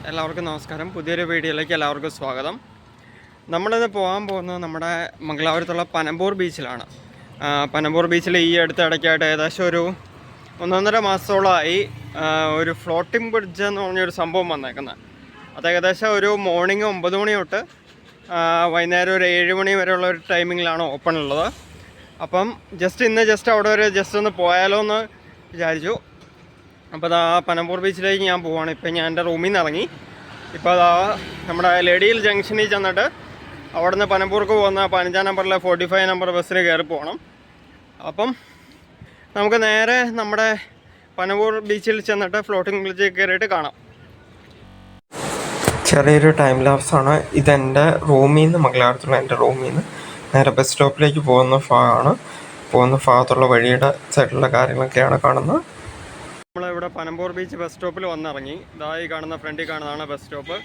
എല്ലാവർക്കും നമസ്കാരം. പുതിയൊരു വീഡിയോയിലേക്ക് എല്ലാവർക്കും സ്വാഗതം. നമ്മളിന്ന് പോകാൻ പോകുന്നത് നമ്മുടെ മംഗലാപുരത്തുള്ള പനമ്പൂർ ബീച്ചിലാണ്. പനമ്പൂർ ബീച്ചിൽ ഈ അടുത്ത ഇടയ്ക്കായിട്ട് ഏകദേശം ഒരു 1.5 മാസത്തോളമായി ഒരു ഫ്ലോട്ടിംഗ് ബ്രിഡ്ജ് എന്ന് പറഞ്ഞൊരു സംഭവം വന്നേക്കുന്നത്. അത് ഏകദേശം ഒരു മോർണിംഗ് 9 മണി തൊട്ട് വൈകുന്നേരം ഒരു 7 മണി വരെയുള്ള ഒരു ടൈമിങ്ങിലാണ് ഓപ്പൺ ഉള്ളത്. അപ്പം ഇന്ന് അവിടെ ഒരു ഒന്ന് പോയാലോ എന്ന് വിചാരിച്ചു. അപ്പോൾ അതാ പനമ്പൂർ ബീച്ചിലേക്ക് ഞാൻ പോവുകയാണ്. ഇപ്പം ഞാൻ എൻ്റെ റൂമിൽ നിന്ന് ഇറങ്ങി. ഇപ്പോൾ അതാ നമ്മുടെ ലേഡിയിൽ ജംഗ്ഷനിൽ ചെന്നിട്ട് അവിടെ നിന്ന് പനമ്പൂർക്ക് പോകുന്ന 15 നമ്പറിലെ 45 നമ്പർ ബസ്സിന് കയറി പോകണം. അപ്പം നമുക്ക് നേരെ നമ്മുടെ പനമ്പൂർ ബീച്ചിൽ ചെന്നിട്ട് ഫ്ലോട്ടിംഗ് ബ്രിഡ്ജിൽ കയറിയിട്ട് കാണാം. ചെറിയൊരു ടൈം ലാപ്സാണ്. ഇതെൻ്റെ റൂമിൽ നിന്ന്, മംഗലാപുരത്തുള്ള എൻ്റെ റൂമിൽ നിന്ന് നേരെ ബസ് സ്റ്റോപ്പിലേക്ക് പോകുന്ന ഭാഗത്തുള്ള വഴിയുടെ സൈഡിലുള്ള കാര്യങ്ങളൊക്കെയാണ് കാണുന്നത്. നമ്മളിവിടെ പനമ്പൂർ ബീച്ച് ബസ് സ്റ്റോപ്പിൽ വന്നിറങ്ങി. ഈ കാണുന്ന ഫ്രണ്ടിൽ കാണുന്നതാണ് ബസ് സ്റ്റോപ്പ്.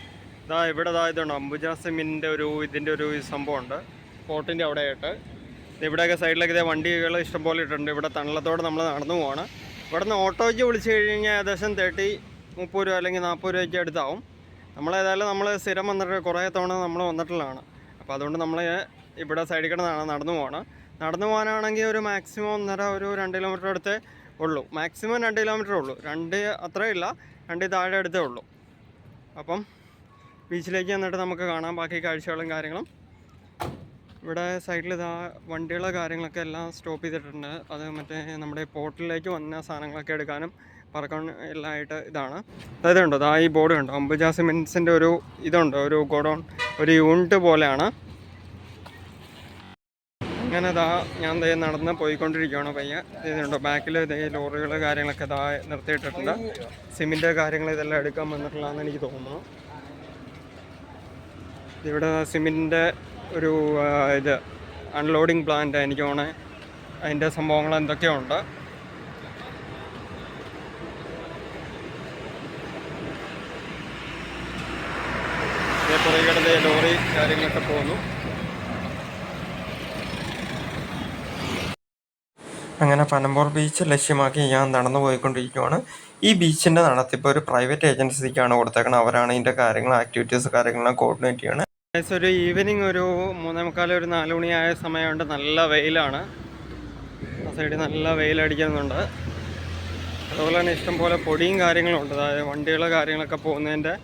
ഇവിടെ ഇതുണ്ട് അംബുജ സിമിൻ്റെ ഇതിൻ്റെ ഒരു സംഭവമുണ്ട് പോർട്ടിൻ്റെ അവിടെ ആയിട്ട്. ഇവിടെയൊക്കെ സൈഡിലേക്ക് വണ്ടികൾ ഇഷ്ടംപോലെ ഇട്ടിട്ടുണ്ട്. ഇവിടെ തണലത്തോടെ നമ്മൾ നടന്നു പോവാണ്. ഇവിടെ നിന്ന് ഓട്ടോയ്ക്ക് വിളിച്ച് കഴിഞ്ഞാൽ ഏകദേശം 30 രൂപ അല്ലെങ്കിൽ 40 രൂപയ്ക്ക് അടുത്താവും. നമ്മൾ സ്ഥിരം വന്നിട്ട് കുറേ തവണ നമ്മൾ വന്നിട്ടുള്ളതാണ്. അപ്പോൾ അതുകൊണ്ട് നമ്മൾ ഇവിടെ സൈഡിൽ കിടന്നാണ് നടന്നു പോകാനാണെങ്കിൽ ഒരു മാക്സിമം 2 കിലോമീറ്റർ അടുത്തേ ഉള്ളൂ. മാക്സിമം 2 കിലോമീറ്റർ ഉള്ളൂ. 2 അത്രയില്ല, 2 താഴെ അടുത്തേ ഉള്ളൂ. അപ്പം ബീച്ചിലേക്ക് വന്നിട്ട് നമുക്ക് കാണാം ബാക്കി കാഴ്ചകളും കാര്യങ്ങളും. ഇവിടെ സൈഡിൽ വണ്ടികളെ കാര്യങ്ങളൊക്കെ എല്ലാം സ്റ്റോപ്പ് ചെയ്തിട്ടുണ്ട്. അത് നമ്മുടെ പോർട്ടിലേക്ക് വന്ന സാധനങ്ങളൊക്കെ എടുക്കാനും പറക്കാൻ എല്ലാം ആയിട്ട് ഇതാണ്. അതായത് ഈ ബോർഡ് കണ്ടോ, അംബുജ സിമെൻറ്റ്സിൻ്റെ ഒരു ഗോഡൗൺ, ഒരു യൂണിറ്റ് പോലെയാണ്. അങ്ങനെ ഞാൻ നടന്ന് പോയിക്കൊണ്ടിരിക്കുകയാണ് പയ്യെ. ഇതുണ്ടോ ബാക്കിൽ ലോറികൾ കാര്യങ്ങളൊക്കെ നിർത്തിയിട്ടിട്ടുണ്ട്. സിമെൻറ്റ് കാര്യങ്ങൾ ഇതെല്ലാം എടുക്കാൻ വന്നിട്ടുള്ളതെന്ന് എനിക്ക് തോന്നുന്നു. ഇവിടെ സിമെൻറ്റിൻ്റെ ഒരു അൺലോഡിങ് പ്ലാന്റ് എനിക്ക് തോന്നുന്നത്. അതിൻ്റെ സംഭവങ്ങൾ എന്തൊക്കെയോ ഉണ്ട്. പുറകിടെ ലോറി കാര്യങ്ങളൊക്കെ പോകുന്നു. അങ്ങനെ പനമ്പൂർ ബീച്ച് ലക്ഷ്യമാക്കി ഞാൻ നടന്നു പോയിക്കൊണ്ടിരിക്കുകയാണ്. ഈ ബീച്ചിൻ്റെ നടത്തിപ്പോൾ ഒരു പ്രൈവറ്റ് ഏജൻസിക്കാണ് കൊടുത്തേക്കുന്നത്. അവരാണ് ഇതിൻ്റെ ആക്ടിവിറ്റീസ് കാര്യങ്ങളെല്ലാം കോർഡിനേറ്റ് ചെയ്യണം. ഒരു ഈവനിങ് ഒരു 3:45 4 മണിയായ സമയമുണ്ട്. നല്ല വെയിലാണ്. ആ സൈഡിൽ നല്ല വെയിലടിക്കുന്നുണ്ട്. അതുപോലെ തന്നെ ഇഷ്ടംപോലെ പൊടിയും കാര്യങ്ങളും ഉണ്ട്. അതായത് വണ്ടികൾ കാര്യങ്ങളൊക്കെ പോകുന്നതിൻ്റെ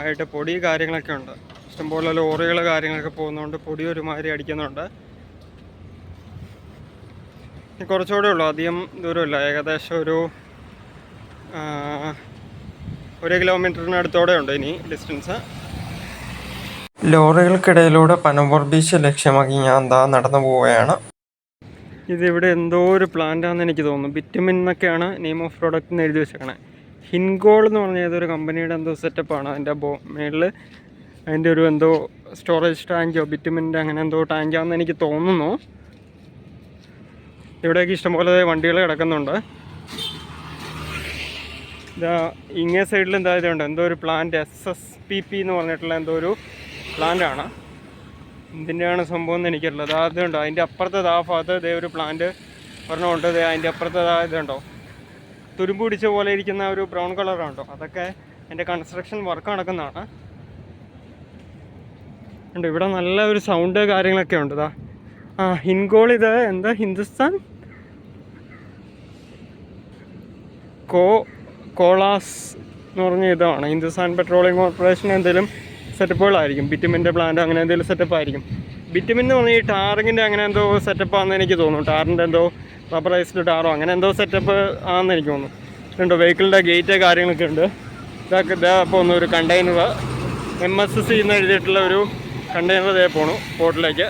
ആയിട്ട് പൊടി കാര്യങ്ങളൊക്കെ ഉണ്ട്. ഇഷ്ടംപോലെ ലോറികൾ കാര്യങ്ങളൊക്കെ പോകുന്നതുകൊണ്ട് പൊടി ഒരുമാതിരി അടിക്കുന്നുണ്ട്. കുറച്ചുകൂടെ ഉള്ളൂ, അധികം ദൂരമില്ല. ഏകദേശം ഒരു 1 കിലോമീറ്ററിനടുത്തോടെ ഉണ്ട് ഇനി ഡിസ്റ്റൻസ്. ലോറികൾക്കിടയിലൂടെ പനമ്പൂർ ബീച്ച് ലക്ഷ്യമാക്കി ഞാൻ നടന്നു പോവുകയാണ്. ഇതിവിടെ എന്തോ ഒരു പ്ലാന്റാണെന്ന് എനിക്ക് തോന്നുന്നു. ബിറ്റുമിൻ എന്നൊക്കെയാണ് നെയിം ഓഫ് പ്രോഡക്റ്റ് എന്ന് എഴുതി വെച്ചേക്കണേ. ഹിൻഗോൾ എന്ന് പറഞ്ഞ ഏതൊരു കമ്പനിയുടെ സെറ്റപ്പാണ്. അതിൻ്റെ മേളിൽ അതിൻ്റെ സ്റ്റോറേജ് ടാങ്കോ ബിറ്റുമിൻ്റെ അങ്ങനെ ടാങ്കാണെന്ന് എനിക്ക് തോന്നുന്നു. ഇവിടേക്ക് ഇഷ്ടംപോലെ വണ്ടികൾ കിടക്കുന്നുണ്ട്. ഇങ്ങേ സൈഡിൽ ഇതുണ്ട് ഒരു പ്ലാന്റ്, SSPP എന്ന് പറഞ്ഞിട്ടുള്ള ഒരു പ്ലാന്റാണ്. ഇതിൻ്റെയാണ് സംഭവം എന്ന് എനിക്കറിയില്ല. അതുണ്ട് അതിൻ്റെ അപ്പുറത്തെ ഭാഗത്ത് ഒരു പ്ലാന്റ് ഒരെണ്ണമുണ്ട്. അതിൻ്റെ അപ്പുറത്തെ ഇതുണ്ടോ തുരുമ്പ് പിടിച്ച പോലെ ഇരിക്കുന്ന ഒരു ബ്രൗൺ കളറുണ്ടോ, അതൊക്കെ അതിൻ്റെ കൺസ്ട്രക്ഷൻ വർക്ക് നടക്കുന്നതാണ്. ഇവിടെ നല്ല ഒരു സൗണ്ട് കാര്യങ്ങളൊക്കെ ഉണ്ട്. ഹിൻഗോൾ ഹിന്ദുസ്ഥാൻ കോളാസ് എന്ന് പറഞ്ഞ ഇതാണ്. ഹിന്ദുസ്ഥാൻ പെട്രോളിയം കോർപ്പറേഷൻ എന്തെങ്കിലും സെറ്റപ്പുകളായിരിക്കും. ബിറ്റുമിൻ്റെ പ്ലാന്റ് അങ്ങനെ എന്തെങ്കിലും സെറ്റപ്പ് ആയിരിക്കും. ബിറ്റുമിൻ എന്ന് പറഞ്ഞാൽ ഈ ടാറിങ്ങിൻ്റെ അങ്ങനെ സെറ്റപ്പാണെന്ന് എനിക്ക് തോന്നുന്നു. ടാറിൻ്റെ റബ്ബറൈസ്ഡ് ടാറോ അങ്ങനെ സെറ്റപ്പ് ആണെന്ന് എനിക്ക് തോന്നുന്നു. വെഹിക്കിളിൻ്റെ ഗേറ്റ് കാര്യങ്ങളൊക്കെ ഉണ്ട്. ഇപ്പോൾ ഒരു കണ്ടെയ്നർ MSC എന്ന് എഴുതിയിട്ടുള്ള ഒരു കണ്ടെയ്നർ പോണു പോർട്ടിലേക്ക്.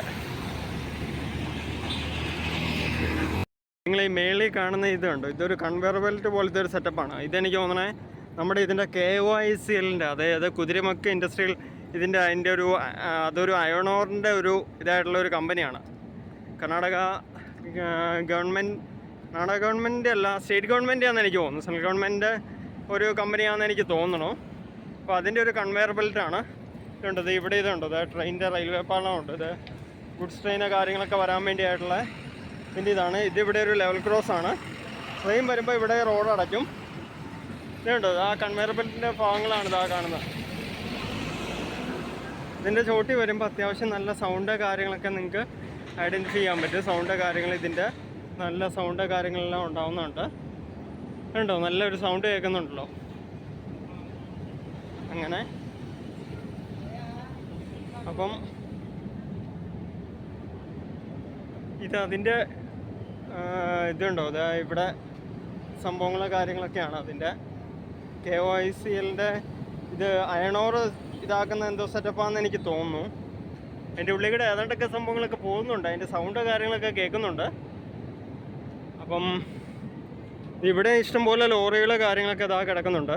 നിങ്ങൾ ഈ മേളിൽ കാണുന്ന ഇതൊരു കൺവെയർ ബെൽറ്റ് പോലത്തെ ഒരു സെറ്റപ്പാണ്. ഇതെനിക്ക് തോന്നണേ നമ്മുടെ ഇതിൻ്റെ KOICLൻ്റെ, അതായത് കുതിരമക്ക് ഇൻഡസ്ട്രിയൽ അതൊരു അയണോറിൻ്റെ ഇതായിട്ടുള്ള ഒരു കമ്പനിയാണ്. കർണാടക ഗവൺമെൻറ് അല്ല, സ്റ്റേറ്റ് ഗവൺമെൻറ് ആണെന്ന് എനിക്ക് തോന്നുന്നു. സെൻട്രൽ ഗവൺമെൻറ് ഒരു കമ്പനിയാണെന്ന് എനിക്ക് തോന്നണു. അപ്പോൾ അതിൻ്റെ ഒരു കൺവെയർ ബെൽറ്റാണ്. ഇവിടെ ട്രെയിനിൻ്റെ റെയിൽവേ പാളമുണ്ട്. ഇത് ഗുഡ്സ് ട്രെയിന് കാര്യങ്ങളൊക്കെ വരാൻ വേണ്ടിയായിട്ടുള്ള ഇതാണ്. ഇതിവിടെ ഒരു ലെവൽ ക്രോസ് ആണ്. ട്രെയിൻ വരുമ്പോൾ ഇവിടെ റോഡ് അടയ്ക്കും. ഇതുണ്ട് ആ കൺവെയർ ബെൽറ്റിൻ്റെ ഭാഗങ്ങളാണ് കാണുന്നത്. ഇതിൻ്റെ ചോട്ടി വരുമ്പോൾ അത്യാവശ്യം നല്ല സൗണ്ട് കാര്യങ്ങളൊക്കെ നിങ്ങൾക്ക് ഐഡൻറ്റിഫൈ ചെയ്യാൻ പറ്റും. സൗണ്ട് കാര്യങ്ങൾ ഇതിൻ്റെ നല്ല സൗണ്ട് കാര്യങ്ങളെല്ലാം ഉണ്ടാവുന്നുണ്ട്. ഉണ്ടോ, നല്ലൊരു സൗണ്ട് കേൾക്കുന്നുണ്ടല്ലോ. അങ്ങനെ അപ്പം അതിൻ്റെ ഇതുണ്ടോ, ഇവിടെ സംഭവങ്ങൾ കാര്യങ്ങളൊക്കെയാണ് അതിൻ്റെ KOICLൻ്റെ ഇത് അയണോർ ഇതാക്കുന്ന എന്തോ സെറ്റപ്പാണെന്ന് എനിക്ക് തോന്നുന്നു. അതിൻ്റെ ഉള്ളിൽ കൂടെ ഏതാണ്ടൊക്കെ സംഭവങ്ങളൊക്കെ പോകുന്നുണ്ട്, അതിൻ്റെ സൗണ്ട് കാര്യങ്ങളൊക്കെ കേൾക്കുന്നുണ്ട്. അപ്പം ഇവിടെ ഇഷ്ടംപോലെ ലോറികൾ കാര്യങ്ങളൊക്കെ ഇതാ കിടക്കുന്നുണ്ട്.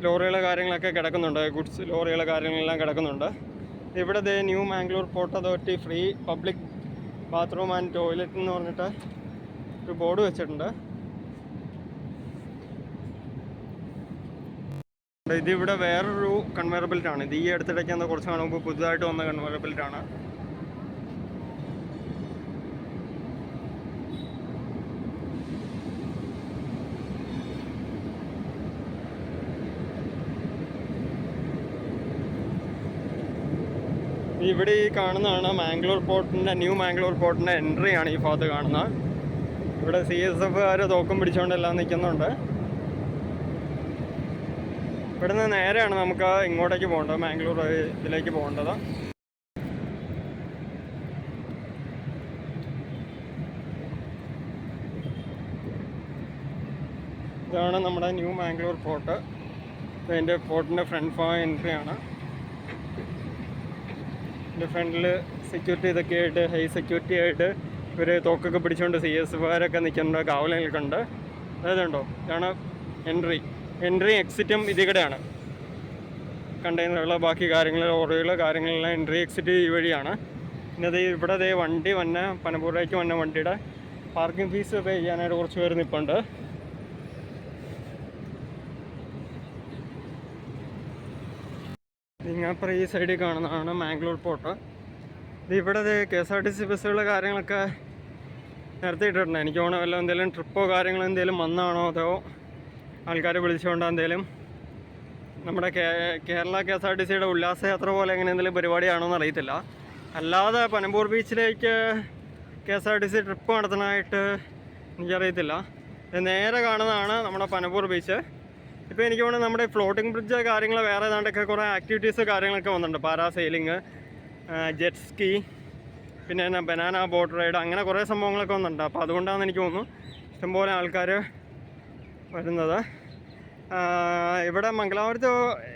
ലോറികളെ കാര്യങ്ങളൊക്കെ കിടക്കുന്നുണ്ട്, ഗുഡ്സ് ലോറികളെ കാര്യങ്ങളെല്ലാം കിടക്കുന്നുണ്ട്. ഇവിടെ new Mangalore port authority free public bathroom and toilet എന്ന് പറഞ്ഞിട്ട് ഒരു ബോർഡ് വെച്ചിട്ടുണ്ട്. ഇതിവിടെ വേറൊരു കൺവെയർ ബെൽറ്റാണ്. ഇത് ഈ അടുത്തിടയ്ക്ക് കുറച്ച് നാൾ മുമ്പ് പുതുതായിട്ട് വന്ന കൺവെയർ ബെൽറ്റാണ്. ഇവിടെ ഈ കാണുന്നതാണ് മാംഗ്ലൂർ പോർട്ടിൻ്റെ ന്യൂ മാംഗ്ലൂർ പോർട്ടിൻ്റെ എൻട്രി ആണ് ഈ ഭാഗത്ത് കാണുന്നത്. ഇവിടെ CSFകാർ തോക്കും പിടിച്ചുകൊണ്ടെല്ലാം നിൽക്കുന്നുണ്ട്. ഇവിടുന്ന് നേരെയാണ് നമുക്ക് ഇങ്ങോട്ടേക്ക് പോകേണ്ടത്, മാംഗ്ലൂർ ഇതിലേക്ക് പോകേണ്ടത്. ഇതാണ് നമ്മുടെ ന്യൂ മാംഗ്ലൂർ പോർട്ട്. ഇതിൻ്റെ പോർട്ടിൻ്റെ ഫ്രണ്ട് എൻട്രി ആണ്. ഇതിൻ്റെ ഫ്രണ്ടിൽ സെക്യൂരിറ്റി ഇതൊക്കെ ആയിട്ട് ഹൈ സെക്യൂരിറ്റി ആയിട്ട് ഇവർ തോക്കൊക്കെ പിടിച്ചുകൊണ്ട് CSFകാരൊക്കെ നിൽക്കുന്നുണ്ട്, കാവൽ നിൽക്കുന്നുണ്ട്. അതായതുണ്ടോ, ഇതാണ് എൻട്രി എക്സിറ്റും ഇതികൂടെയാണ്. കണ്ടെയ്നറുകൾ ബാക്കി കാര്യങ്ങൾ ലോറികൾ കാര്യങ്ങളെല്ലാം എൻട്രി എക്സിറ്റ് ഈ വഴിയാണ്. പിന്നെ ഇവിടെ വണ്ടി വന്ന പനമ്പൂരിലേക്ക് വന്ന വണ്ടിയുടെ പാർക്കിംഗ് ഫീസ് പേ ചെയ്യാനായിട്ട് കുറച്ച് പേര് നിൽപ്പുണ്ട്. നിങ്ങപ്പുറം ഈ സൈഡിൽ കാണുന്നതാണ് മാംഗ്ലൂർ പോർട്ട്. ഇവിടെ KSRTC ബസ്സുകൾ കാര്യങ്ങളൊക്കെ നിർത്തിയിട്ടുണ്ട്. എനിക്ക് തോന്നുന്നു വല്ല എന്തെങ്കിലും ട്രിപ്പോ കാര്യങ്ങളോ എന്തെങ്കിലും വന്നാണോ അതോ ആൾക്കാർ വിളിച്ചുകൊണ്ടോ എന്തെങ്കിലും നമ്മുടെ കേരള KSRTCയുടെ ഉല്ലാസയാത്ര പോലെ എങ്ങനെ എന്തെങ്കിലും പരിപാടിയാണോ എന്ന് അറിയത്തില്ല. അല്ലാതെ പനമ്പൂർ ബീച്ചിലേക്ക് KSRTC ട്രിപ്പ് നടത്താനായിട്ട് എനിക്കറിയത്തില്ല. നേരെ കാണുന്നതാണ് നമ്മുടെ പനമ്പൂർ ബീച്ച്. ഇപ്പോൾ എനിക്ക് തോന്നുന്നു നമ്മുടെ ഫ്ലോട്ടിംഗ് ബ്രിഡ്ജ് കാര്യങ്ങൾ വേറെ ഏതാണ്ടൊക്കെ കുറേ ആക്ടിവിറ്റീസ് കാര്യങ്ങളൊക്കെ വന്നിട്ടുണ്ട്. പാരാസെയിലിങ്, ജെറ്റ് സ്കീ, പിന്നെ ബനാന ബോട്ട് റൈഡ്, അങ്ങനെ കുറേ സംഭവങ്ങളൊക്കെ വന്നിട്ടുണ്ട്. അപ്പോൾ അതുകൊണ്ടാണെന്ന് എനിക്ക് തോന്നുന്നു ഇഷ്ടംപോലെ ആൾക്കാർ വരുന്നത്. ഇവിടെ മംഗലാപുരത്ത്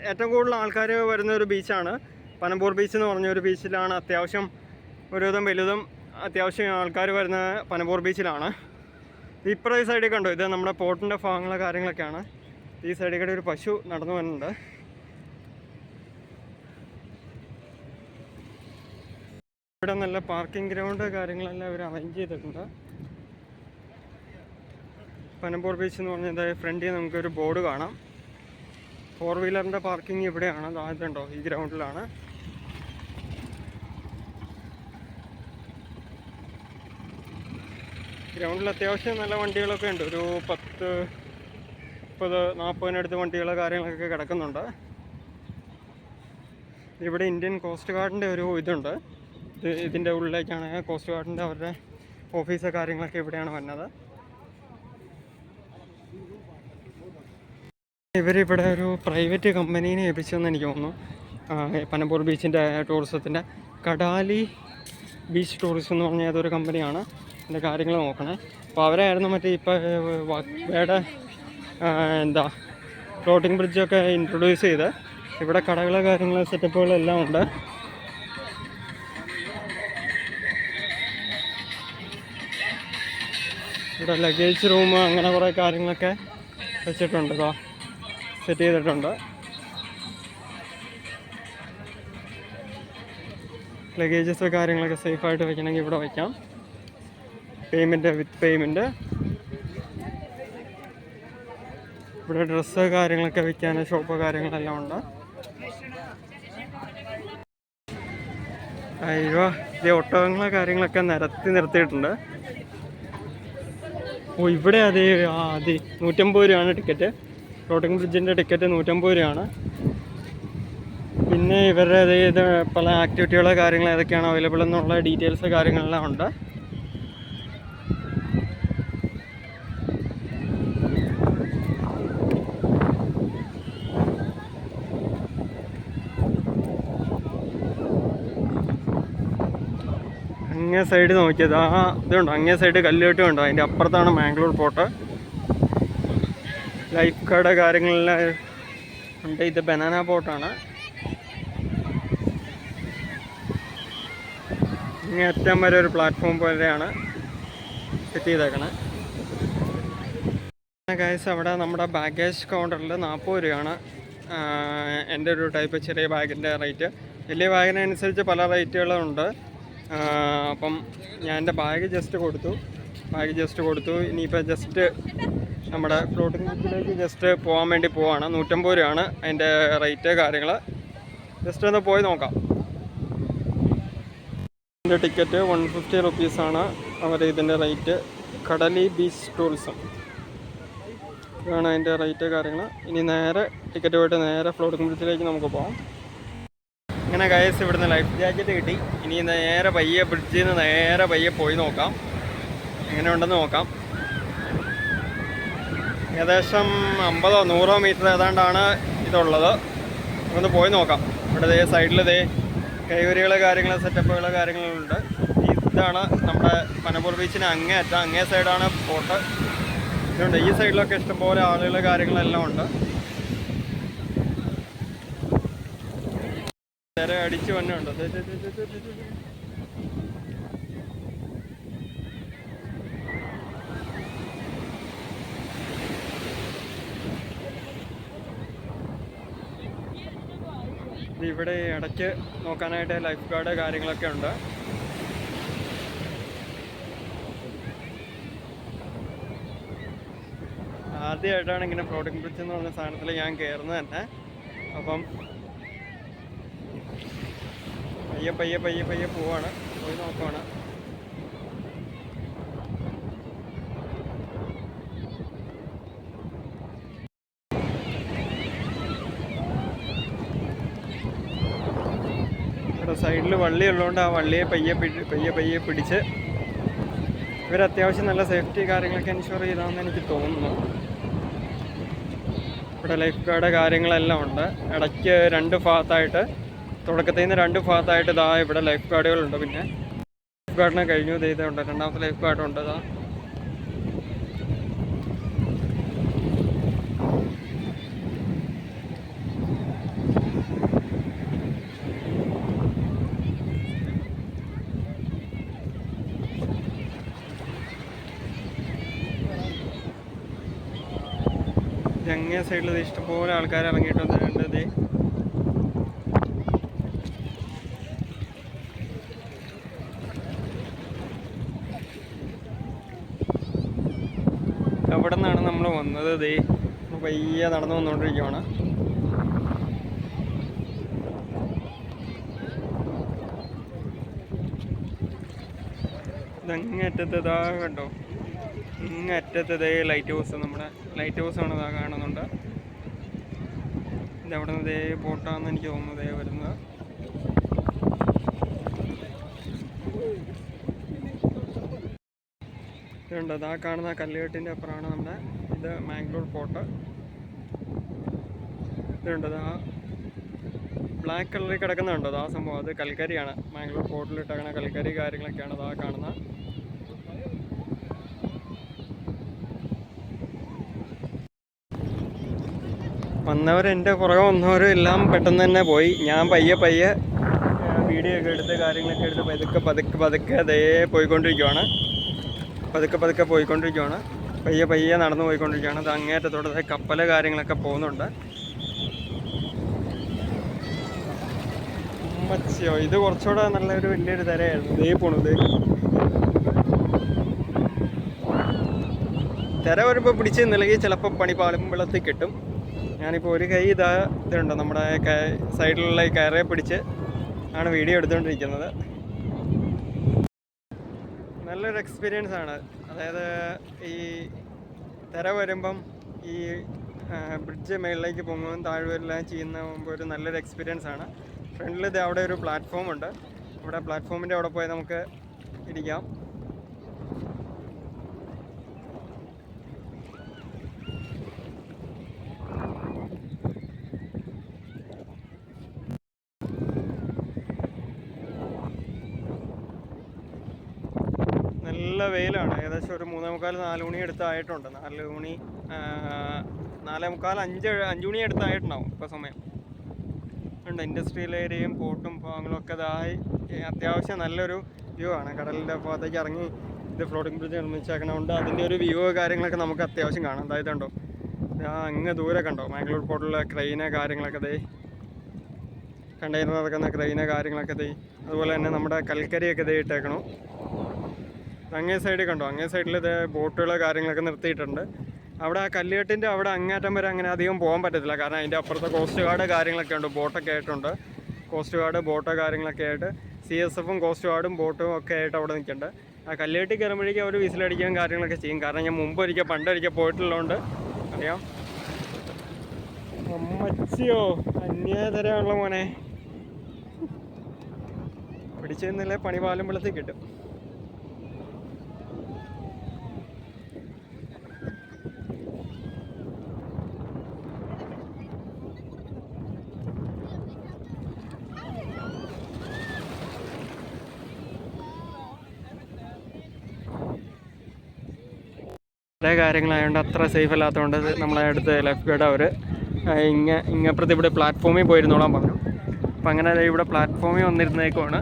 ഏറ്റവും കൂടുതൽ ആൾക്കാർ വരുന്ന ഒരു ബീച്ചാണ് പനമ്പൂർ ബീച്ച് എന്ന് പറഞ്ഞൊരു ബീച്ചിലാണ്. അത്യാവശ്യം ഒരുവിധം വലുതും അത്യാവശ്യം ആൾക്കാർ വരുന്ന പനമ്പൂർ ബീച്ചിലാണ്. ഇപ്പുറം ഈ സൈഡിൽ കണ്ടോ, ഇത് നമ്മുടെ പോർട്ടിൻ്റെ ഭാഗങ്ങളെ കാര്യങ്ങളൊക്കെയാണ്. ഈ സൈഡിൽ കൂടെ ഒരു പശു നടന്നു വരുന്നുണ്ട്. ഇവിടെ നല്ല പാർക്കിംഗ് ഗ്രൗണ്ട് കാര്യങ്ങളെല്ലാം അവർ അറേഞ്ച് ചെയ്തിട്ടുണ്ട്. പനമ്പൂർ ബീച്ച് എന്ന് പറഞ്ഞാൽ ഫ്രണ്ടിൽ നമുക്കൊരു ബോർഡ് കാണാം. 4 വീലറിൻ്റെ പാർക്കിംഗ് ഇവിടെയാണ്. ഇതുണ്ടോ, ഈ ഗ്രൗണ്ടിലാണ്. ഗ്രൗണ്ടിൽ അത്യാവശ്യം നല്ല വണ്ടികളൊക്കെ ഉണ്ട്. ഒരു 30-40 വണ്ടികൾ കാര്യങ്ങളൊക്കെ കിടക്കുന്നുണ്ട്. ഇവിടെ ഇന്ത്യൻ കോസ്റ്റ് ഗാർഡിൻ്റെ ഒരു ഇതുണ്ട്. ഇതിൻ്റെ ഉള്ളിലേക്കാണ് കോസ്റ്റ് ഗാർഡിൻ്റെ അവരുടെ ഓഫീസ് കാര്യങ്ങളൊക്കെ ഇവിടെയാണ് വരുന്നത്. ഇവരിവിടെ ഒരു പ്രൈവറ്റ് കമ്പനീനെ ഏൽപ്പിച്ചെന്ന് എനിക്ക് തോന്നുന്നു. പനമ്പൂർ ബീച്ചിൻ്റെ ടൂറിസത്തിൻ്റെ കടാലി ബീച്ച് ടൂറിസം എന്ന് പറഞ്ഞാൽ അതൊരു കമ്പനിയാണ്. അതിൻ്റെ കാര്യങ്ങൾ നോക്കണേ. അപ്പോൾ അവരായിരുന്നു മറ്റേ ഇപ്പോൾ ഇവിടെ ഫ്ലോട്ടിംഗ് ബ്രിഡ്ജൊക്കെ ഇൻട്രൊഡ്യൂസ് ചെയ്ത്. ഇവിടെ കടകളെ കാര്യങ്ങൾ സെറ്റപ്പുകളെല്ലാം ഉണ്ട്. ഇവിടെ ലഗേജ് റൂം അങ്ങനെ കുറേ കാര്യങ്ങളൊക്കെ വെച്ചിട്ടുണ്ട്, സെറ്റ് ചെയ്തിട്ടുണ്ട്. ലഗേജസ് കാര്യങ്ങളൊക്കെ സേഫായിട്ട് വെക്കണമെങ്കിൽ ഇവിടെ വയ്ക്കാം. വിത്ത് പേയ്മെൻറ്റ്. ഇവിടെ ഡ്രസ്സ് കാര്യങ്ങളൊക്കെ വിൽക്കാൻ ഷോപ്പ് കാര്യങ്ങളെല്ലാം ഉണ്ട്. അയ്യോ, ഇത് ഒട്ടകങ്ങളെ കാര്യങ്ങളൊക്കെ നിർത്തിയിട്ടുണ്ട്. ഇവിടെ അതെ 150 രൂപയാണ് ടിക്കറ്റ്. ഫ്ലോട്ടിംഗ് ബ്രിഡ്ജിൻ്റെ ടിക്കറ്റ് 150 രൂപയാണ്. പിന്നെ ഇവരുടെ ഇത് പല ആക്ടിവിറ്റികളോ കാര്യങ്ങൾ ഏതൊക്കെയാണ് അവൈലബിൾ എന്നുള്ള ഡീറ്റെയിൽസ് കാര്യങ്ങളെല്ലാം ഉണ്ട്. അങ്ങേ സൈഡ് നോക്കിയത് ഇതുണ്ടോ, അങ്ങേ സൈഡ് കല്ലുകെട്ടും ഉണ്ടോ, അതിൻ്റെ അപ്പുറത്താണ് മാംഗ്ലൂർ പോർട്ട്. ലൈഫ് ഗാർഡ് കാര്യങ്ങളെല്ലാം ഉണ്ട്. ഇത് ബനാന ബോട്ടാണ്. ഇനി അറ്റം വരെ ഒരു പ്ലാറ്റ്ഫോം പോലെയാണ് സെറ്റ് ചെയ്തേക്കണേ. ഗൈസ്, അവിടെ നമ്മുടെ ബാഗേജ് കൗണ്ടറിൽ 40 രൂപയാണ് എൻ്റെ ഒരു ടൈപ്പ് ചെറിയ ബാഗിൻ്റെ റേറ്റ്. വലിയ ബാഗിനനുസരിച്ച് പല റേറ്റുകളുണ്ട്. അപ്പം ഞാൻ എൻ്റെ ബാഗ് ജസ്റ്റ് കൊടുത്തു. ഇനിയിപ്പോൾ ജസ്റ്റ് നമ്മുടെ ഫ്ലോട്ടിംഗ് ബീച്ചിലേക്ക് ജസ്റ്റ് പോകാൻ വേണ്ടി പോവാണ്. 150 രൂപയാണ് അതിൻ്റെ റേറ്റ് കാര്യങ്ങൾ. ജസ്റ്റ് ഒന്ന് പോയി നോക്കാം. ഇതിൻ്റെ ടിക്കറ്റ് 150 റുപ്പീസാണ് ഇതിൻ്റെ റേറ്റ്. കടലി ബീച്ച് ടൂറിസം ഇതാണ് അതിൻ്റെ റേറ്റ് കാര്യങ്ങൾ. ഇനി നേരെ ടിക്കറ്റ് പോയിട്ട് നേരെ ഫ്ലോട്ടിംഗ് ബ്രിഡ്ജിലേക്ക് നമുക്ക് പോകാം. ഇങ്ങനെ ഗൈസ് ഇവിടുന്ന് ലൈഫ് ജാക്കറ്റ് കിട്ടി. ഇനി നേരെ ബ്രിഡ്ജിൽ നിന്ന് നേരെ പോയി നോക്കാം എങ്ങനെയുണ്ടെന്ന് നോക്കാം. ഏകദേശം 50-100 മീറ്റർ ഏതാണ്ടാണ് ഇതുള്ളത്. ഒന്ന് പോയി നോക്കാം. ഇവിടെ സൈഡിൽ കൈവരികൾ കാര്യങ്ങൾ സെറ്റപ്പുകൾ കാര്യങ്ങളുണ്ട്. ഇതാണ് നമ്മുടെ പനമ്പൂർ ബീച്ചിന് അങ്ങേ സൈഡാണ് പോർട്ട്. ഇതുണ്ട്. ഈ സൈഡിലൊക്കെ ഇഷ്ടംപോലെ ആളുകൾ കാര്യങ്ങളെല്ലാം ഉണ്ട്. തിര അടിച്ച് വന്നുണ്ട്. ഇവിടെ ഇടയ്ക്ക് നോക്കാനായിട്ട് ലൈഫ് ഗാർഡ് കാര്യങ്ങളൊക്കെ ഉണ്ട്. ആദ്യമായിട്ടാണ് ഇങ്ങനെ ഫ്ലോട്ടിംഗ് ബ്രിഡ്ജ് എന്ന് പറഞ്ഞ സാധനത്തിൽ ഞാൻ കയറുന്നത് തന്നെ. അപ്പം പയ്യെ പോവാണ്, പോയി നോക്കുവാണ്. ഇവിടെ സൈഡിൽ വള്ളി ഉള്ളതുകൊണ്ട് ആ വള്ളിയെ പയ്യെ പിടിച്ച് ഇവരത്യാവശ്യം നല്ല സേഫ്റ്റി കാര്യങ്ങളൊക്കെ എൻഷുർ ചെയ്താണെന്ന് എനിക്ക് തോന്നുന്നു. ഇവിടെ ലൈഫ് ഗാർഡ് കാര്യങ്ങളെല്ലാം ഉണ്ട്. ഇടയ്ക്ക് 2 ഭാഗത്തായിട്ട്, തുടക്കത്തിൽ നിന്ന് 2 ഭാഗത്തായിട്ട് ഇവിടെ ലൈഫ് ഗാർഡുകളുണ്ട്. പിന്നെ ലൈഫ് ഗാർഡിനെ കഴിഞ്ഞു ഇതുണ്ട്, രണ്ടാമത്തെ ലൈഫ് ഗാർഡുണ്ട്. അങ്ങേ സൈഡിൽ ഇഷ്ടംപോലെ ആൾക്കാർ ഇറങ്ങിയിട്ടുണ്ട്. എവിടെ നിന്നാണ് നമ്മൾ വന്നത്? പയ്യെ നടന്നു വന്നുകൊണ്ടിരിക്കുകയാണ്. ഇതങ്ങറ്റത്ത് കണ്ടോ, ഇങ്ങറ്റത്ത് ലൈറ്റ് ഹൗസ്, നമ്മുടെ ലൈറ്റ് ഹൗസാണ് കാണുന്നുണ്ട്. ഇതവിടെ നിന്ന് ബോട്ടാണെന്ന് എനിക്ക് തോന്നുന്നത് വരുന്നത്. ഇതുണ്ട്, കാണുന്ന കല്ലുകെട്ടിൻ്റെ അപ്പുറമാണ് നമ്മുടെ ഇത് മാംഗ്ലൂർ പോർട്ട്. ഇതുണ്ട്, ബ്ലാക്ക് കളറിൽ കിടക്കുന്നുണ്ടോ ആ സംഭവം, അത് കൽക്കരിയാണ്. മാംഗ്ലൂർ പോർട്ടിലിട്ടങ്ങനെ കൽക്കരി കാര്യങ്ങളൊക്കെയാണ് കാണുന്നത്. എൻ്റെ പുറകെ വന്നവരും എല്ലാം പെട്ടെന്ന് തന്നെ പോയി. ഞാൻ പയ്യെ വീഡിയോ ഒക്കെ എടുത്ത് കാര്യങ്ങളൊക്കെ എടുത്ത് പതുക്കെ പോയിക്കൊണ്ടിരിക്കുകയാണ്. പയ്യെ നടന്നു പോയിക്കൊണ്ടിരിക്കുകയാണ്. അത് അങ്ങേറ്റത്തോടെ കപ്പൽ കാര്യങ്ങളൊക്കെ പോകുന്നുണ്ട്. ഇത് കുറച്ചുകൂടെ നല്ലൊരു വലിയൊരു തിരയായിരുന്നു. പോണത് തിര വരുമ്പോൾ പിടിച്ച് നിലകി ചിലപ്പോൾ പണിപ്പാളും വെള്ളത്തിൽ കിട്ടും. ഞാനിപ്പോൾ ഒരു കൈ ഇതുണ്ട്, നമ്മുടെ സൈഡിലുള്ള ഈ കയറെ പിടിച്ച് ആണ് വീഡിയോ എടുത്തുകൊണ്ടിരിക്കുന്നത്. നല്ലൊരു എക്സ്പീരിയൻസ് ആണ്. അതായത് ഈ തിര വരുമ്പം ഈ ബ്രിഡ്ജ് മേളിലേക്ക് പോകുമ്പോൾ താഴ്വരെല്ലാം ചെയ്യുന്ന ഒരു നല്ലൊരു എക്സ്പീരിയൻസ് ആണ്. ഫ്രണ്ടിൽ ഇത് അവിടെ ഒരു പ്ലാറ്റ്ഫോം ഉണ്ട്. അവിടെ പ്ലാറ്റ്ഫോമിൻ്റെ അവിടെ പോയി നമുക്ക് ഇരിക്കാം. നല്ല വെയിലാണ്. ഏകദേശം ഒരു 3:45-4 മണി അടുത്തായിട്ടുണ്ട്. 4 മണി 4:45 5 മണി അടുത്തായിട്ടുണ്ടാവും ഇപ്പോൾ സമയം. ഉണ്ട് ഇൻഡസ്ട്രിയൽ ഏരിയയും പോർട്ടും ഭാഗങ്ങളൊക്കെ ഇതായി അത്യാവശ്യം നല്ലൊരു വ്യൂ ആണ്. കടലിൻ്റെ ഭാഗത്തേക്ക് ഇറങ്ങി ഇത് ഫ്ലോട്ടിംഗ് ബ്രിഡ്ജ് നിർമ്മിച്ചേക്കണതുകൊണ്ട് അതിൻ്റെ ഒരു വ്യൂ കാര്യങ്ങളൊക്കെ നമുക്ക് അത്യാവശ്യം കാണാം. അതായത് കണ്ടോ അങ്ങ് ദൂരെ കണ്ടോ മാംഗ്ലൂർ പോർട്ടിലെ ക്രെയിന് കാര്യങ്ങളൊക്കെ ദേ, കണ്ടെയ്നർ ഇറക്കുന്ന ക്രെയിന് കാര്യങ്ങളൊക്കെ ദേ. അതുപോലെ തന്നെ നമ്മുടെ കൽക്കരിയൊക്കെ ദേ ഇട്ടേക്കണു. അങ്ങേ സൈഡിൽ കണ്ടോ, അങ്ങേ സൈഡിൽ ഇത് ബോട്ടുകൾ കാര്യങ്ങളൊക്കെ നിർത്തിയിട്ടുണ്ട്. അവിടെ ആ കല്ലുകെട്ടിൻ്റെ അവിടെ അങ്ങേറ്റം വരെ അങ്ങനെ അധികം പോകാൻ പറ്റത്തില്ല. കാരണം അതിൻ്റെ അപ്പുറത്തെ കോസ്റ്റ് ഗാർഡ് കാര്യങ്ങളൊക്കെ ഉണ്ട്, ബോട്ടൊക്കെ ആയിട്ടുണ്ട്. കോസ്റ്റ് ഗാർഡ് ബോട്ടോ കാര്യങ്ങളൊക്കെ ആയിട്ട് CSFും കോസ്റ്റ് ഗാർഡും ബോട്ടും ഒക്കെ ആയിട്ട് അവിടെ നിൽക്കുന്നുണ്ട്. ആ കല്ലുകെട്ടി കയറുമ്പോഴേക്കും അവർ വിസിലടിക്കുകയും കാര്യങ്ങളൊക്കെ ചെയ്യും. കാരണം ഞാൻ പണ്ടൊരിക്കൽ പോയിട്ടുള്ളതുകൊണ്ട് അറിയാം. അമ്മച്ചിയോ അന്യതരമുള്ള മോനെ, പിടിച്ചെന്നില്ലേ പണി പാലുമ്പളത്തിൽ കിട്ടും. പല കാര്യങ്ങളായതുകൊണ്ട് അത്ര സേഫ് അല്ലാത്തതുകൊണ്ട് നമ്മളെ അടുത്ത് ലെഫ്റ്റ് ഗാർഡ് അവർ ഇങ്ങപ്പുറത്ത് ഇവിടെ പ്ലാറ്റ്ഫോമിൽ പോയിരുന്നോളാൻ പറഞ്ഞു. അപ്പം അങ്ങനെ ഇവിടെ പ്ലാറ്റ്ഫോമിൽ വന്നിരുന്നേക്കുവാണ്.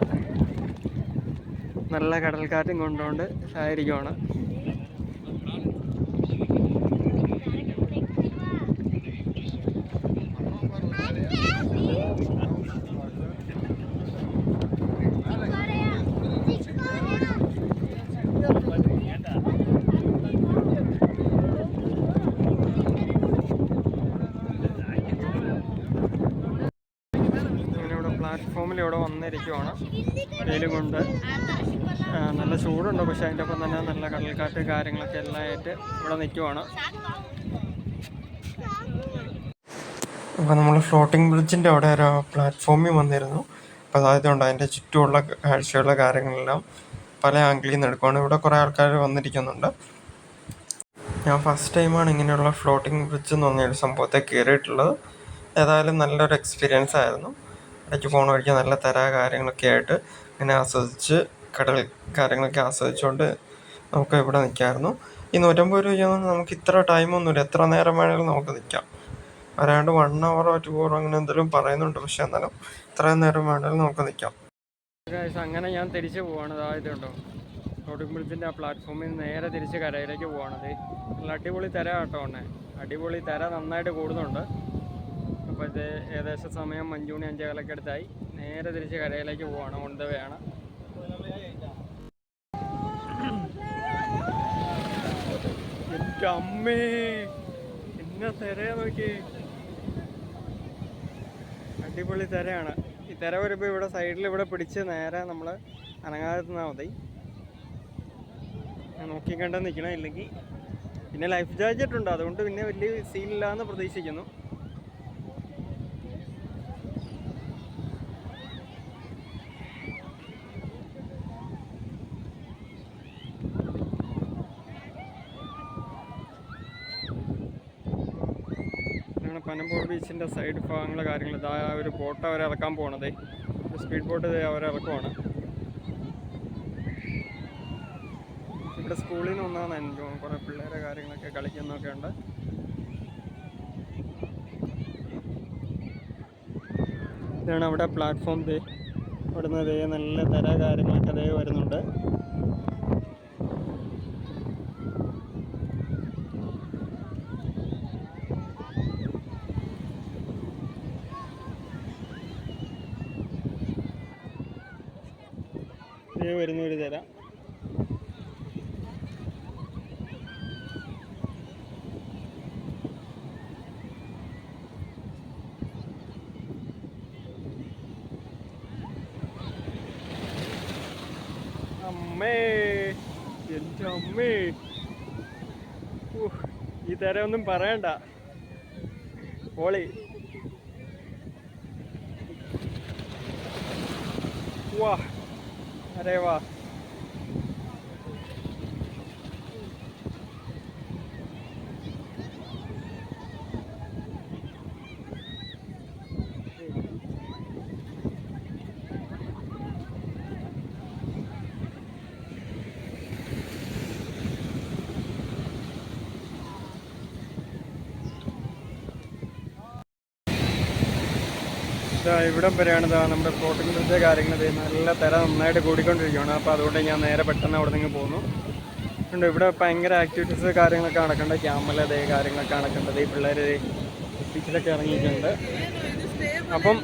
നല്ല കടൽക്കാറ്റും കൊണ്ടുകൊണ്ട് ആയിരിക്കുവാണ്. പ്ലാറ്റ്ഫോമിൽ ഇവിടെ വന്നിരിക്കുവാണ്. വെയിലും കൊണ്ട് നല്ല ചൂടുണ്ട്, പക്ഷേ അതിൻ്റെ ഒപ്പം തന്നെ നല്ല കടൽക്കാറ്റ് കാര്യങ്ങളൊക്കെ എല്ലാം ആയിട്ട് ഇവിടെ നിൽക്കുവാണ്. അപ്പോൾ നമ്മൾ ഫ്ലോട്ടിംഗ് ബ്രിഡ്ജിൻ്റെ അവിടെ ഒരു പ്ലാറ്റ്ഫോമിൽ വന്നിരുന്നു. അപ്പോൾ അതായത് ഉണ്ട് അതിൻ്റെ ചുറ്റുമുള്ള കാഴ്ചയുള്ള കാര്യങ്ങളെല്ലാം പല ആംഗിളിൽ നിന്ന് എടുക്കുവാണ്. ഇവിടെ കുറേ ആൾക്കാർ വന്നിരിക്കുന്നുണ്ട്. ഞാൻ ഫസ്റ്റ് ടൈമാണ് ഇങ്ങനെയുള്ള ഫ്ലോട്ടിംഗ് ബ്രിഡ്ജ് എന്ന് പറഞ്ഞൊരു സംഭവത്തെ കയറിയിട്ടുള്ളത്. ഏതായാലും നല്ലൊരു എക്സ്പീരിയൻസ് ആയിരുന്നു. ഇടയ്ക്ക് പോകണ വഴിക്ക് നല്ല കാര്യങ്ങളൊക്കെ ആയിട്ട് ഇങ്ങനെ ആസ്വദിച്ച് കടൽ കാര്യങ്ങളൊക്കെ ആസ്വദിച്ചുകൊണ്ട് നമുക്ക് ഇവിടെ നിൽക്കാമായിരുന്നു. ഈ 150 രൂപയ്ക്കൊന്നും നമുക്ക് ഇത്ര ടൈമൊന്നുമില്ല, എത്ര നേരം വേണമെങ്കിലും നമുക്ക് നിൽക്കാം. അരാണ്ട് 1 hour 2 hour അങ്ങനെ എന്തെങ്കിലും പറയുന്നുണ്ട്, പക്ഷേ എന്നാലും ഇത്രയും നേരം വേണമെങ്കിലും നമുക്ക് നിൽക്കാം. അങ്ങനെ ഞാൻ തിരിച്ച് പോവാണ്. ഇതായതുണ്ടോ ഫ്ലോട്ടിംഗ് ബ്രിഡ്ജിൻ്റെ ആ പ്ലാറ്റ്ഫോമിൽ നിന്ന് നേരെ തിരിച്ച് കരയിലേക്ക് പോവാണത്. നല്ല അടിപൊളി തിര കേട്ടോ ഉണ്ടേ, അടിപൊളി തിര നന്നായിട്ട് കൂടുന്നുണ്ട്. അപ്പോൾ ഇത് ഏകദേശം സമയം 5 മണി 5:15 അടുത്തായി. നേരെ തിരിച്ച് കരയിലേക്ക് പോവാണ്, ഓൺ ദ വേ ആണ്. എൻ്റെ അമ്മേ എന്നാ തിരയാ നോക്കി, അടിപൊളി തിരയാണ്. ഈ തിര വരുമ്പോൾ ഇവിടെ സൈഡിൽ ഇവിടെ പിടിച്ച് നേരെ നമ്മൾ അനങ്ങാതെ നിന്നാൽ മതി. നോക്കി കണ്ട് നിൽക്കണം, ഇല്ലെങ്കിൽ പിന്നെ ലൈഫ് ജാക്കറ്റ് ഉണ്ട്, അതുകൊണ്ട് പിന്നെ വലിയ സീനില്ലാന്ന് പ്രതീക്ഷിക്കുന്നു. പനമ്പൂർ ബീച്ചിൻ്റെ സൈഡ് ഭാഗങ്ങളെ കാര്യങ്ങൾ ഇതാ ഒരു ബോട്ട് അവരെ ഇറക്കാൻ പോകണത്, സ്പീഡ് ബോട്ട് അവരെ ഇറക്കുവാണ്. ഇവിടെ സ്കൂളിൽ നിന്ന് ഒന്നാണ് എനിക്ക് തോന്നുന്നു, കുറേ പിള്ളേരെ കാര്യങ്ങളൊക്കെ കളിക്കുന്നൊക്കെ ഉണ്ട്. ഇതാണ് അവിടെ പ്ലാറ്റ്ഫോം. ഇവിടുന്ന് നല്ല തര കാര്യങ്ങളൊക്കെ വരുന്നുണ്ട്. വരുന്ന ഒരു തര അമ്മേ, എൻ്റെ അമ്മേ, ഈ തര ഒന്നും പറയണ്ട. പൊളി. വാ അരേ വാ. ഇവിടം വരെയാണ് നമ്മുടെ ഫ്ലോട്ടിംഗ് ബ്രിഡ്ജ് കാര്യങ്ങൾ നല്ല തിര നന്നായിട്ട് കൂടിക്കൊണ്ടിരിക്കുകയാണ്. അപ്പോൾ അതുകൊണ്ട് ഞാൻ നേരെ പെട്ടെന്ന് അവിടെ നിന്ന് പോന്നു. ഉണ്ട് ഇവിടെ ഭയങ്കര ആക്ടിവിറ്റീസ് കാര്യങ്ങളൊക്കെ നടക്കേണ്ടത്, ക്യാമല കാര്യങ്ങളൊക്കെ നടക്കേണ്ടത്. ഈ പിള്ളേർ ബീച്ചിലൊക്കെ ഇറങ്ങിയിട്ടുണ്ട്. അപ്പം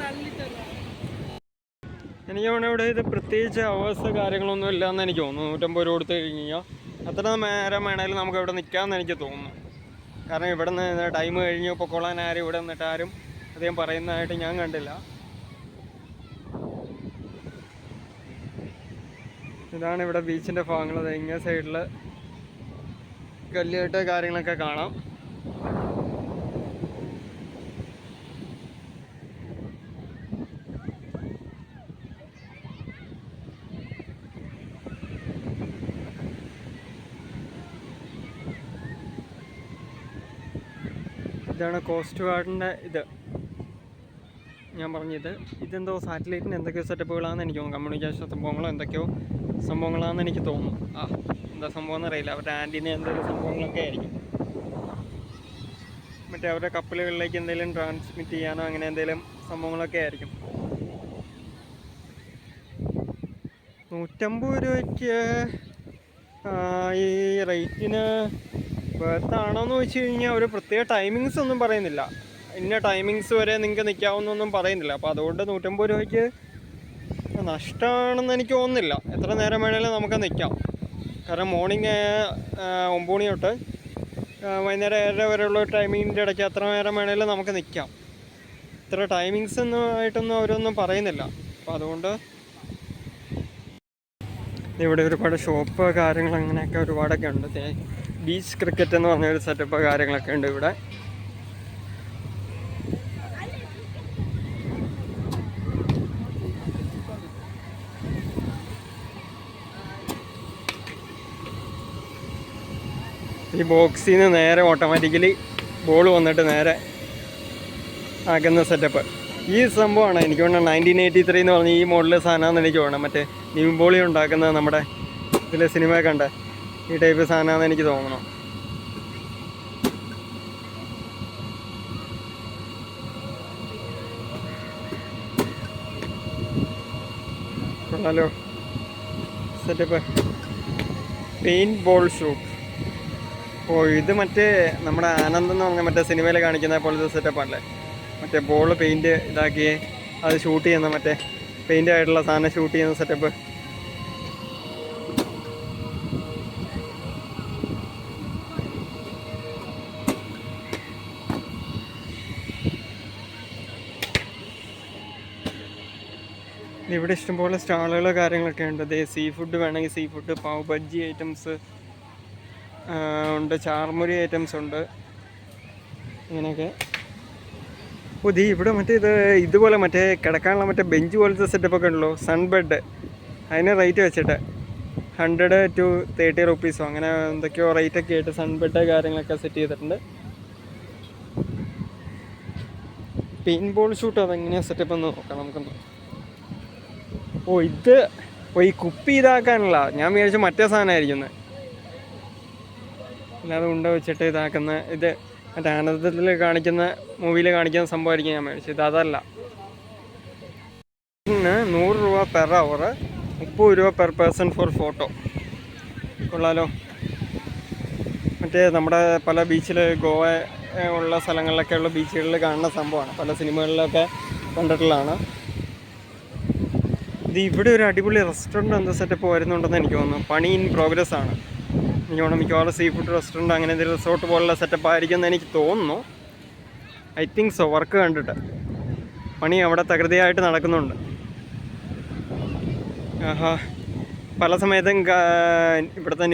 എനിക്ക് തോന്നുന്നു ഇവിടെ ഇത് പ്രത്യേകിച്ച് അവേഴ്സ് കാര്യങ്ങളൊന്നും ഇല്ലയെന്ന് എനിക്ക് തോന്നുന്നു. 150 രൂപ കൊടുത്ത് കഴിഞ്ഞാൽ അത്ര നേരം വേണമെങ്കിലും നമുക്ക് ഇവിടെ നിൽക്കാമെന്ന് എനിക്ക് തോന്നുന്നു. കാരണം ഇവിടെ നിന്ന് ടൈം കഴിഞ്ഞ് പൊക്കോളാൻ ആരും ഇവിടെ നിന്നിട്ട് ആരും അധികം പറയുന്നതായിട്ട് ഞാൻ കണ്ടില്ല. ഇതാണ് ഇവിടെ ബീച്ചിൻ്റെ ഭാഗങ്ങൾ. ഇങ്ങേ സൈഡിൽ കല്ലുകെട്ട് കാര്യങ്ങളൊക്കെ കാണാം. ഇതാണ് കോസ്റ്റ് ഗാർഡിൻ്റെ ഇത് ഞാൻ പറഞ്ഞത്. ഇതെന്തോ സാറ്റലൈറ്റിന് എന്തൊക്കെയോ സെറ്റപ്പുകളാണെന്ന് എനിക്ക് തോന്നുന്നു. കമ്മ്യൂണിക്കേഷൻ സംഭവങ്ങളോ എന്തൊക്കെയോ സംഭവങ്ങളാണെന്ന് എനിക്ക് തോന്നുന്നു. എന്താ സംഭവം എന്നറിയില്ല. അവരുടെ ആൻറ്റിന എന്തെങ്കിലും സംഭവങ്ങളൊക്കെ ആയിരിക്കും. മറ്റേ അവരുടെ കപ്പലുകളിലേക്ക് എന്തെങ്കിലും ട്രാൻസ്മിറ്റ് ചെയ്യാനോ അങ്ങനെ എന്തെങ്കിലും സംഭവങ്ങളൊക്കെ ആയിരിക്കും. 150 രൂപയ്ക്ക് ഈ റേറ്റിന് വേർത്താണോയെന്ന് ചോദിച്ചു കഴിഞ്ഞാൽ ഒരു പ്രത്യേക ടൈമിങ്സ് ഒന്നും പറയുന്നില്ല. ഇന്ന ടൈമിങ്സ് വരെ നിങ്ങൾക്ക് നിൽക്കാവുന്നൊന്നും പറയുന്നില്ല. അപ്പോൾ അതുകൊണ്ട് 150 രൂപയ്ക്ക് നഷ്ടമാണെന്ന് എനിക്ക് തോന്നുന്നില്ല. എത്ര നേരം വേണമെങ്കിലും നമുക്ക് നിൽക്കാം. കാരണം മോർണിംഗ് 9 മണി തൊട്ട് വൈകുന്നേരം 7:30 വരെയുള്ള ടൈമിങ്ങിൻ്റെ ഇടയ്ക്ക് എത്ര നേരം വേണമെങ്കിലും നമുക്ക് നിൽക്കാം. ഇത്ര ടൈമിങ്സ് ഒന്നും ആയിട്ടൊന്നും അവരൊന്നും പറയുന്നില്ല. അപ്പോൾ അതുകൊണ്ട് ഇവിടെ ഒരുപാട് ഷോപ്പ് കാര്യങ്ങൾ അങ്ങനെയൊക്കെ ഒരുപാടൊക്കെ ഉണ്ട്. ബീച്ച് ക്രിക്കറ്റ് എന്ന് പറഞ്ഞൊരു സെറ്റപ്പ് കാര്യങ്ങളൊക്കെ ഉണ്ട് ഇവിടെ. ഈ ബോക്സിൽ നിന്ന് നേരെ ഓട്ടോമാറ്റിക്കലി ബോൾ വന്നിട്ട് നേരെ ആക്കുന്ന സെറ്റപ്പ്. ഈ സംഭവമാണ് എനിക്ക് തോന്നുന്നത് 1983 എന്ന് പറഞ്ഞ ഈ മോഡൽ സാധനമാണെന്ന് എനിക്ക് തോന്നണം. മറ്റേ നിംബോളി ഉണ്ടാക്കുന്നത് നമ്മുടെ ഇതിലെ സിനിമ കണ്ട ഈ ടൈപ്പ് സാധനമാണെന്ന് എനിക്ക് തോന്നണം. കൊള്ളാലോ സെറ്റപ്പ്. Paint ball shoot. ഇത് മറ്റേ നമ്മുടെ ആനന്ദ് എന്ന് പറഞ്ഞാൽ മറ്റേ സിനിമയിൽ കാണിക്കുന്ന പോലത്തെ സെറ്റപ്പല്ലേ. മറ്റേ ബോൾ പെയിൻറ്റ് ഇതാക്കി അത് ഷൂട്ട് ചെയ്യുന്ന മറ്റേ പെയിൻ്റ് ആയിട്ടുള്ള സാധനം ഷൂട്ട് ചെയ്യുന്ന സെറ്റപ്പ്. ഇവിടെ ഇഷ്ടംപോലെ സ്റ്റാളുകൾ കാര്യങ്ങളൊക്കെ ഉണ്ട്. സീ ഫുഡ് വേണമെങ്കിൽ sea food, pav bhaji items ഉണ്ട്, ചാർമുരി ഐറ്റംസ് ഉണ്ട്, ഇങ്ങനെയൊക്കെ. ഇവിടെ മറ്റേ ഇതുപോലെ മറ്റേ കിടക്കാനുള്ള മറ്റേ ബെഞ്ച് പോലത്തെ സെറ്റപ്പൊക്കെ ഉണ്ടല്ലോ, സൺബെഡ്. അതിന് റേറ്റ് വെച്ചിട്ട് 100 to 30 റുപ്പീസോ അങ്ങനെ എന്തൊക്കെയോ റേറ്റൊക്കെ ആയിട്ട് സൺബെഡ് കാര്യങ്ങളൊക്കെ സെറ്റ് ചെയ്തിട്ടുണ്ട്. പെയിൻറ്റ് ബോൾ ഷൂട്ട് അതെങ്ങനെയാണ് സെറ്റപ്പ് എന്ന് നോക്കാം നമുക്കൊന്ന്. ഈ കുപ്പി ഇതാക്കാനുള്ള ഞാൻ വിചാരിച്ചു മറ്റേ സാധനമായിരിക്കുന്നത്. അല്ലാതെ ഉണ്ട വെച്ചിട്ട് ഇതാക്കുന്ന ഇത് മറ്റേ ആനന്ദത്തിൽ കാണിക്കുന്ന മൂവിയിൽ കാണിക്കുന്ന സംഭവമായിരിക്കും ഞാൻ മേടിച്ചത്. ഇത് അതല്ല. പിന്നെ 100 രൂപ പെർ അവർ, 30 രൂപ പെർ പേഴ്സൺ ഫോർ ഫോട്ടോ. കൊള്ളാലോ. മറ്റേ നമ്മുടെ പല ബീച്ചിൽ ഗോവ ഉള്ള സ്ഥലങ്ങളിലൊക്കെ ഉള്ള ബീച്ചുകളിൽ കാണുന്ന സംഭവമാണ്. പല സിനിമകളിലൊക്കെ കണ്ടിട്ടുള്ളതാണ്. ഇവിടെ ഒരു അടിപൊളി റെസ്റ്റോറൻറ്റ് എന്താ സെറ്റപ്പ് വരുന്നുണ്ടെന്ന് എനിക്ക് തോന്നുന്നു. പണി ഇൻ പ്രോഗ്രസ് ആണ്. എനിക്ക് തോന്നുന്നു മിക്കവാറും സീ ഫുഡ് റെസ്റ്റോറൻറ്റ് അങ്ങനെ എന്തെങ്കിലും റിസോർട്ട് പോലുള്ള സെറ്റപ്പ് ആയിരിക്കും എന്ന് എനിക്ക് തോന്നുന്നു. I think so. വർക്ക് കണ്ടിട്ട് പണി അവിടെ തകൃതിയായിട്ട് നടക്കുന്നുണ്ട്. പല സമയത്തും ഇവിടുത്തെ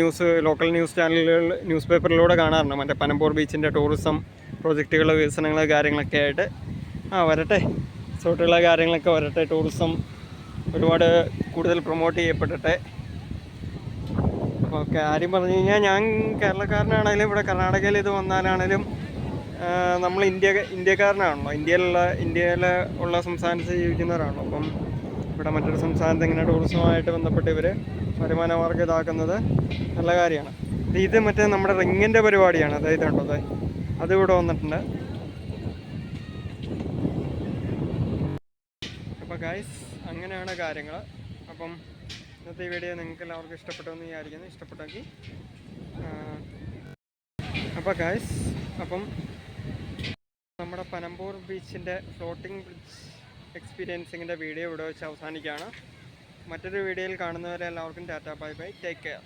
ലോക്കൽ ന്യൂസ് ചാനലുകൾ ന്യൂസ് പേപ്പറിലൂടെ കാണാറുണ്ട്. മറ്റേ പനമ്പൂർ ബീച്ചിൻ്റെ ടൂറിസം പ്രോജക്റ്റുകൾ, വികസനങ്ങൾ, കാര്യങ്ങളൊക്കെ ആയിട്ട് വരട്ടെ. റിസോർട്ടുകളെ കാര്യങ്ങളൊക്കെ വരട്ടെ. ടൂറിസം ഒരുപാട് കൂടുതൽ പ്രൊമോട്ട് ചെയ്യപ്പെടട്ടെ. അപ്പോൾ കാര്യം പറഞ്ഞു കഴിഞ്ഞാൽ ഞാൻ കേരളക്കാരനാണെങ്കിലും ഇവിടെ കർണാടകയിൽ ഇത് വന്നാലാണെങ്കിലും നമ്മൾ ഇന്ത്യക്കാരനാണല്ലോ. ഇന്ത്യയിൽ ഉള്ള സംസ്ഥാനത്ത് ജീവിക്കുന്നവരാണല്ലോ. അപ്പം ഇവിടെ മറ്റൊരു സംസ്ഥാനത്ത് ഇങ്ങനെ ടൂറിസവുമായിട്ട് ബന്ധപ്പെട്ട് ഇവർ വരുമാന മാർഗ്ഗം ഇതാക്കുന്നത് നല്ല കാര്യമാണ്. ഇത് മറ്റേ നമ്മുടെ റിങ്ങിൻ്റെ പരിപാടിയാണ്. അതായത് ഉണ്ടോ അത് ഇവിടെ വന്നിട്ടുണ്ട്. അപ്പോൾ ഗൈസ് അങ്ങനെയാണ് കാര്യങ്ങൾ. അപ്പം ഇന്നത്തെ വീഡിയോ നിങ്ങൾക്ക് എല്ലാവർക്കും ഇഷ്ടപ്പെട്ടെന്ന് വിചാരിക്കുന്നു. ഇഷ്ടപ്പെട്ടെങ്കിൽ അപ്പോൾ ഗൈസ് നമ്മുടെ പനമ്പൂർ ബീച്ചിൻ്റെ ഫ്ലോട്ടിംഗ് ബ്രിഡ്ജ് എക്സ്പീരിയൻസിങ്ങിൻ്റെ വീഡിയോ ഇവിടെ വെച്ച് അവസാനിക്കുകയാണ്. മറ്റൊരു വീഡിയോയിൽ കാണുന്നവരെ എല്ലാവർക്കും tata bye bye, take care.